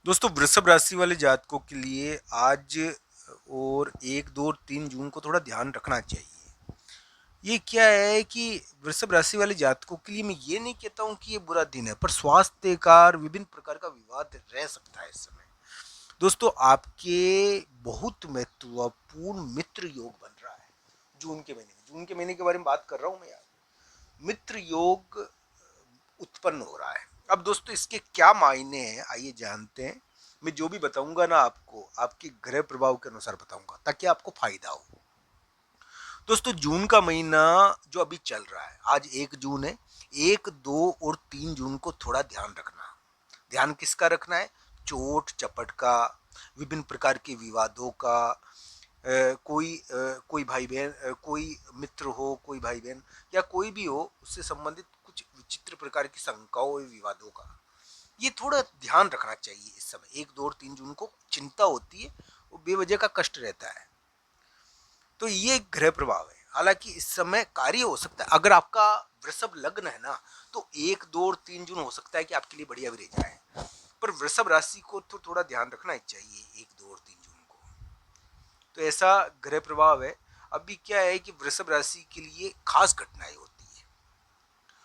दोस्तों वृषभ राशि वाले जातकों के लिए आज और 1, 2 और 3 जून को थोड़ा ध्यान रखना चाहिए। ये क्या है कि वृषभ राशि वाले जातकों के लिए मैं ये नहीं कहता हूँ कि ये बुरा दिन है, पर स्वास्थ्य का और विभिन्न प्रकार का विवाद रह सकता है इस समय। दोस्तों आपके बहुत महत्वपूर्ण मित्र योग बन रहा है जून के महीने के बारे में बात कर रहा हूँ मैं यार। मित्र योग उत्पन्न हो रहा है। अब दोस्तों इसके क्या मायने हैं आइए जानते हैं। मैं जो भी बताऊंगा ना आपको आपके ग्रह प्रभाव के अनुसार बताऊंगा ताकि आपको फायदा हो। दोस्तों जून का महीना जो अभी चल रहा है, आज 1 जून है। 1, 2 और 3 जून को थोड़ा ध्यान रखना। ध्यान किसका रखना है? चोट चपट का, विभिन्न प्रकार के विवादों का। कोई भाई बहन, कोई मित्र हो, कोई भाई बहन या कोई भी हो, उससे संबंधित कुछ विचित्र प्रकार की शंकाओं या विवादों का ये थोड़ा ध्यान रखना चाहिए। इस समय 1, 2 और 3 जून को चिंता होती है, वो बेवजह का कष्ट रहता है। तो ये ग्रह प्रभाव है। हालांकि इस समय कार्य हो सकता है, अगर आपका वृषभ लग्न है ना, तो 1, 2 और 3 जून हो सकता है कि आपके लिए बढ़िया भी रह जाए। पर वृषभ राशि को तो थोड़ा ध्यान रखना ही चाहिए 1, 2 और 3 जून को। तो ऐसा ग्रह प्रभाव है। अभी क्या है कि वृषभ राशि के लिए खास घटनाएं होती है।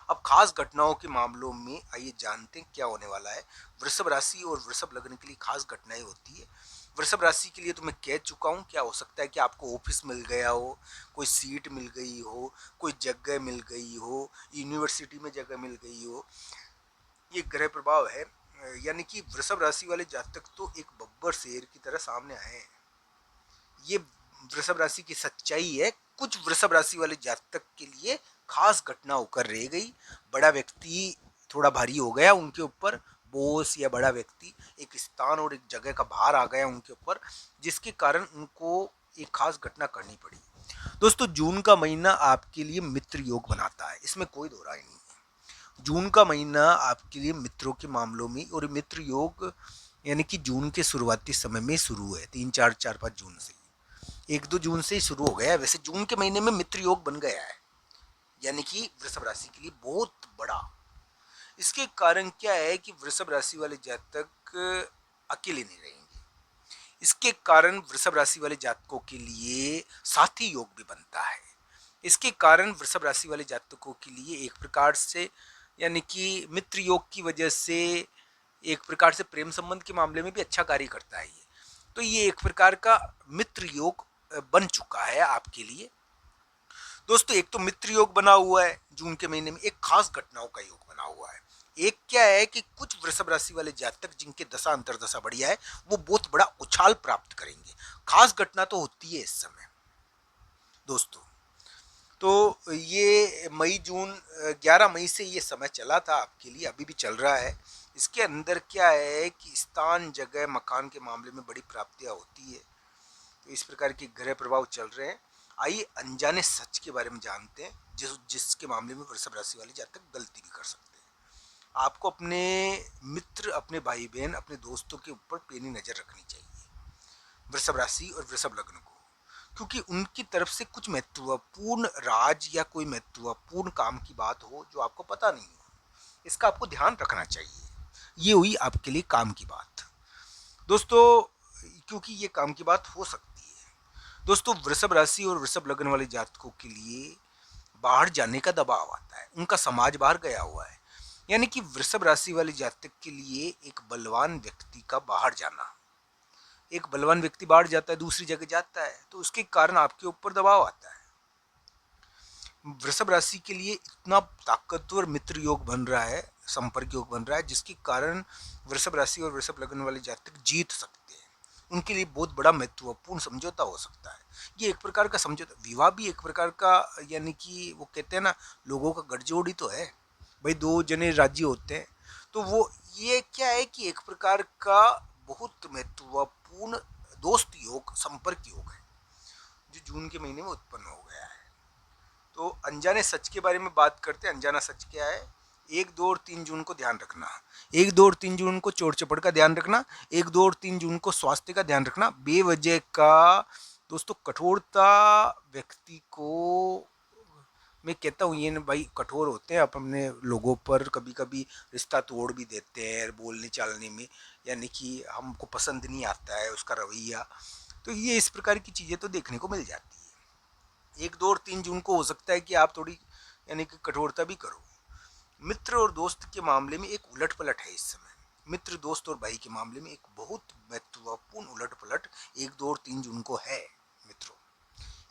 अब खास घटनाओं के मामलों में आइए जानते हैं क्या होने वाला है। वृषभ राशि और वृषभ लग्न के लिए खास घटनाएं होती है। वृषभ राशि के लिए तो मैं कह चुका हूँ, क्या हो सकता है कि आपको ऑफिस मिल गया हो, कोई सीट मिल गई हो, कोई जगह मिल गई हो, यूनिवर्सिटी में जगह मिल गई हो। ये ग्रह प्रभाव है। यानी कि वृषभ राशि वाले जातक तो एक बब्बर शेर की तरह सामने आए हैं। ये वृषभ राशि की सच्चाई है। कुछ वृषभ राशि वाले जातक के लिए खास घटना होकर रह गई। बड़ा व्यक्ति थोड़ा भारी हो गया उनके ऊपर, बोस या बड़ा व्यक्ति एक स्थान और एक जगह का भार आ गया उनके ऊपर, जिसके कारण उनको एक खास घटना करनी पड़ी। दोस्तों जून का महीना आपके लिए मित्र योग बनाता है, इसमें कोई दो राय नहीं है। जून का महीना आपके लिए मित्रों के मामलों में, और मित्र योग यानी कि जून के शुरुआती समय में शुरू है, 3, 4, 4, 5 जून से, 1, 2 जून से ही शुरू हो गया है। वैसे जून के महीने में मित्र योग बन गया है, यानी कि वृषभ राशि के लिए बहुत बड़ा। इसके कारण क्या है कि वृषभ राशि वाले जातक अकेले नहीं रहेंगे। इसके कारण वृषभ राशि वाले जातकों के लिए साथी योग भी बनता है। इसके कारण वृषभ राशि वाले जातकों के लिए एक प्रकार से, यानी कि मित्र योग की वजह से, एक प्रकार से प्रेम संबंध के मामले में भी अच्छा कार्य करता है ये। तो ये एक प्रकार का मित्र योग बन चुका है आपके लिए। दोस्तों एक तो मित्र योग बना हुआ है जून के महीने में, एक खास घटनाओं का योग बना हुआ है। एक क्या है कि कुछ वृषभ राशि वाले जातक जिनके दशा अंतरदशा बढ़िया है, वो बहुत बड़ा उछाल प्राप्त करेंगे। खास घटना तो होती है इस समय दोस्तों। तो ये मई जून 11 मई से ये समय चला था आपके लिए, अभी भी चल रहा है। इसके अंदर क्या है कि स्थान जगह मकान के मामले में बड़ी प्राप्तियां होती है। तो इस प्रकार के ग्रह प्रभाव चल रहे हैं। आइए अनजाने सच के बारे में जानते हैं, जिसके मामले में वृषभ राशि वाले जातक गलती भी कर सकते हैं। आपको अपने मित्र, अपने भाई बहन, अपने दोस्तों के ऊपर पैनी नजर रखनी चाहिए, वृषभ राशि और वृषभ लग्न को। क्योंकि उनकी तरफ से कुछ महत्वपूर्ण राज या कोई महत्वपूर्ण काम की बात हो जो आपको पता नहीं हो, इसका आपको ध्यान रखना चाहिए। ये हुई आपके लिए काम की बात दोस्तों, क्योंकि ये काम की बात हो सकती है। दोस्तों वृषभ राशि और वृषभ लग्न वाले जातकों के लिए बाहर जाने का दबाव आता है, उनका समाज बाहर गया हुआ है। यानी कि वृषभ राशि वाले जातक के लिए एक बलवान व्यक्ति का बाहर जाना, एक बलवान व्यक्ति बाहर जाता है, दूसरी जगह जाता है, तो उसके कारण आपके ऊपर दबाव आता है। वृषभ राशि के लिए इतना ताकतवर मित्र योग बन रहा है, संपर्क योग बन रहा है, जिसके कारण वृषभ राशि और वृषभ लग्न वाले जातक जीत सकते हैं। उनके लिए बहुत बड़ा महत्वपूर्ण समझौता हो सकता है। ये एक प्रकार का समझौता, विवाह भी एक प्रकार का, यानी कि वो कहते हैं ना, लोगों का गठजोड़ ही तो है भाई, दो जने राज्य होते हैं। तो वो ये क्या है कि एक प्रकार का बहुत महत्वपूर्ण दोस्त योग, संपर्क योग है, जो जून के महीने में उत्पन्न हो गया है। तो अनजाने सच के बारे में बात करते हैं। अनजाना सच क्या है? 1, 2 और 3 जून को ध्यान रखना, 1, 2 और 3 जून को चोट चपड़ का ध्यान रखना, 1, 2 और 3 जून को स्वास्थ्य का ध्यान रखना। बेवजह का दोस्तों कठोरता व्यक्ति को मैं कहता हूँ ये ना भाई कठोर होते हैं, आप अपने लोगों पर कभी कभी रिश्ता तोड़ भी देते हैं बोलने चालने में, यानी कि हमको पसंद नहीं आता है उसका रवैया। तो ये इस प्रकार की चीज़ें तो देखने को मिल जाती है। 1, 2 और 3 जून को हो सकता है कि आप थोड़ी यानी कि कठोरता भी करो। मित्र और दोस्त के मामले में एक उलट पलट है इस समय। मित्र दोस्त और भाई के मामले में एक बहुत महत्वपूर्ण उलट पलट 1, 2 और 3 जून को है मित्रों।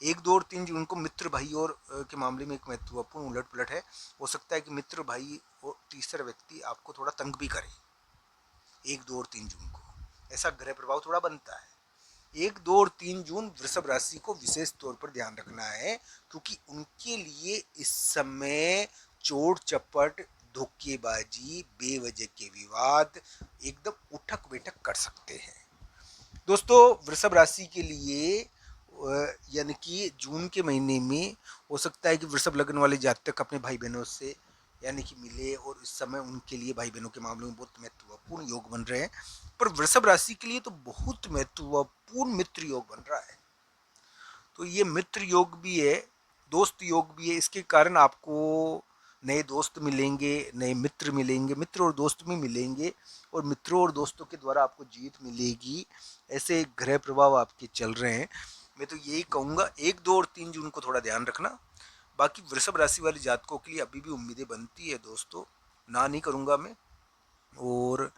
1, 2 और 3 जून को मित्र भाई और के मामले में एक महत्वपूर्ण उलट पलट है। हो सकता है कि मित्र भाई और तीसरा व्यक्ति आपको थोड़ा तंग भी करे 1, 2 और 3 जून को, ऐसा ग्रह प्रभाव थोड़ा बनता है। 1, 2 और 3 जून वृषभ राशि को विशेष तौर पर ध्यान रखना है, क्योंकि उनके लिए इस समय चोट चपट, धोखेबाजी, बेवजह के विवाद एकदम उठक बैठक कर सकते हैं। दोस्तों वृषभ राशि के लिए यानी कि जून के महीने में हो सकता है कि वृषभ लग्न वाले जातक अपने भाई बहनों से यानी कि मिले, और इस समय उनके लिए भाई बहनों के मामले में बहुत महत्वपूर्ण योग बन रहे हैं। पर वृषभ राशि के लिए तो बहुत महत्वपूर्ण मित्र योग बन रहा है। तो ये मित्र योग भी है, दोस्त योग भी है। इसके कारण आपको नए दोस्त मिलेंगे, नए मित्र मिलेंगे, मित्र और दोस्त भी मिलेंगे, और मित्रों और दोस्तों के द्वारा आपको जीत मिलेगी। ऐसे ग्रह प्रभाव आपके चल रहे हैं। मैं तो यही कहूँगा 1, 2 और 3 जून को थोड़ा ध्यान रखना। बाकी वृषभ राशि वाले जातकों के लिए अभी भी उम्मीदें बनती है दोस्तों, ना नहीं करूँगा मैं। और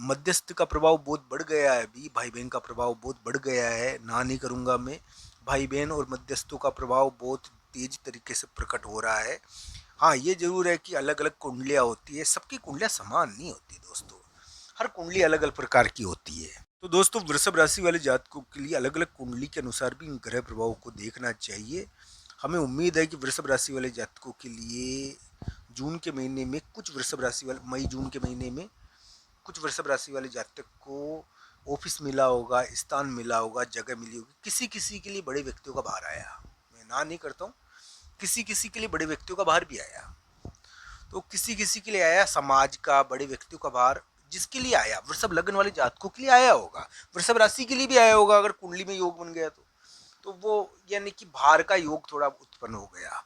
मध्यस्थ का प्रभाव बहुत बढ़ गया है, अभी भाई बहन का प्रभाव बहुत बढ़ गया है, ना नहीं करूँगा मैं। भाई बहन और मध्यस्थों का प्रभाव बहुत तेज तरीके से प्रकट हो रहा है। हाँ ये जरूर है कि अलग अलग कुंडलियाँ होती है, सबकी कुंडलियाँ समान नहीं होती दोस्तों, हर कुंडली अलग अलग प्रकार की होती है। तो दोस्तों वृषभ राशि वाले जातकों के लिए अलग अलग कुंडली के अनुसार भी इन ग्रह प्रभावों को देखना चाहिए। हमें उम्मीद है कि वृषभ राशि वाले जातकों के लिए जून के महीने में कुछ वृषभ राशि वाले मई जून के महीने में कुछ वृषभ राशि वाले जातक को ऑफिस मिला होगा, स्थान मिला होगा, जगह मिली होगी। किसी किसी के लिए बड़े व्यक्तियों का भार आया, मैं ना नहीं करता हूँ, किसी किसी के लिए बड़े व्यक्तियों का भार भी आया। तो किसी किसी के लिए आया समाज का, बड़े व्यक्तियों का भार जिसके लिए आया, वृषभ लग्न वाले जातकों के लिए आया होगा, वृषभ राशि के लिए भी आया होगा अगर कुंडली में योग बन गया तो वो यानी कि भार का योग थोड़ा उत्पन्न हो गया।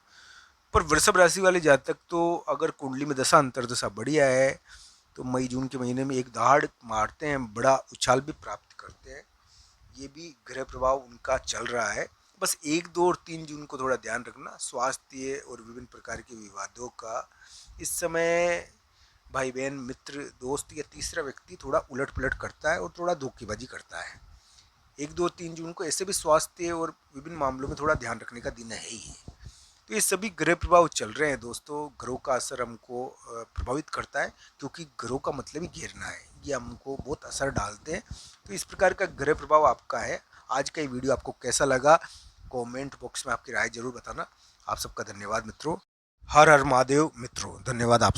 पर वृषभ राशि वाले जातक तो अगर कुंडली में दशा अंतरदशा बढ़िया है तो मई जून के महीने में एक दहाड़ मारते हैं, बड़ा उछाल भी प्राप्त करते हैं। ये भी ग्रह प्रभाव उनका चल रहा है। बस 1, 2 और 3 जून को थोड़ा ध्यान रखना, स्वास्थ्य और विभिन्न प्रकार के विवादों का इस समय भाई बहन मित्र दोस्त या तीसरा व्यक्ति थोड़ा उलट पलट करता है और थोड़ा धोखेबाजी करता है। 1, 2, 3 जून को ऐसे भी स्वास्थ्य और विभिन्न मामलों में थोड़ा ध्यान रखने का दिन है ही। तो ये सभी ग्रह प्रभाव चल रहे हैं दोस्तों। ग्रहों का असर हमको प्रभावित करता है, क्योंकि ग्रहों का मतलब ही घेरना है, ये हमको बहुत असर डालते हैं। तो इस प्रकार का ग्रह प्रभाव आपका है। आज का ये वीडियो आपको कैसा लगा कमेंट बॉक्स में आपकी राय जरूर बताना। आप सबका धन्यवाद मित्रों। हर हर महादेव मित्रों, धन्यवाद आप।